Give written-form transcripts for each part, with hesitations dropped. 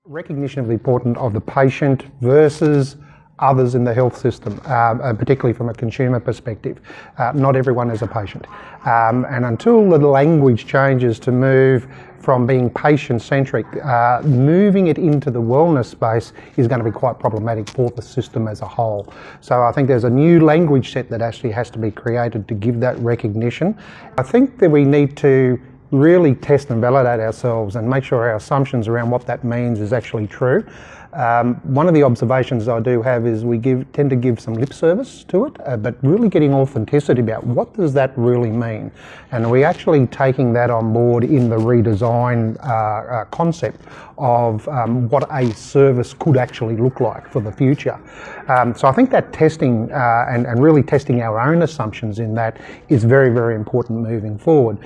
Recognition of the importance of the patient versus others in the health system, particularly from a consumer perspective. Not everyone is a patient. And until the language changes to move from being patient-centric, moving it into the wellness space is going to be quite problematic for the system as a whole. So I think there's a new language set that actually has to be created to give that recognition. I think that we need to really test and validate ourselves and make sure our assumptions around what that means is actually true. One of the observations I do have is we tend to give some lip service to it, but really getting authenticity about what does that really mean. And are we actually taking that on board in the redesign concept of what a service could actually look like for the future. So I think that testing and really testing our own assumptions in that is very, very important moving forward.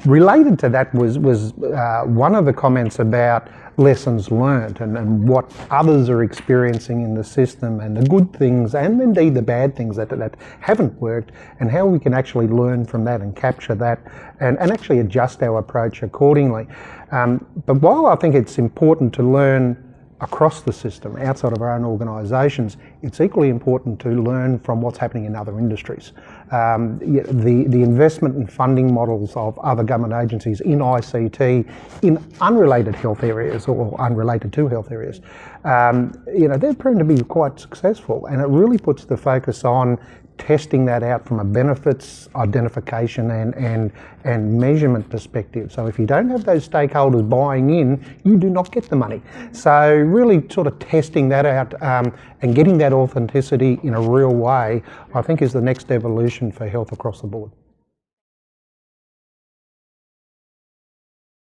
Related to that was one of the comments about lessons learned and what others are experiencing in the system and the good things and indeed the bad things that haven't worked, and how we can actually learn from that and capture that and actually adjust our approach accordingly. But while I think it's important to learn across the system, outside of our own organisations, it's equally important to learn from what's happening in other industries. The investment and funding models of other government agencies in ICT in unrelated health areas or unrelated to health areas, they're proven to be quite successful, and it really puts the focus on testing that out from a benefits identification and measurement perspective. So if you don't have those stakeholders buying in, you do not get the money. So really sort of testing that out and getting that authenticity in a real way, I think is the next evolution for health across the board.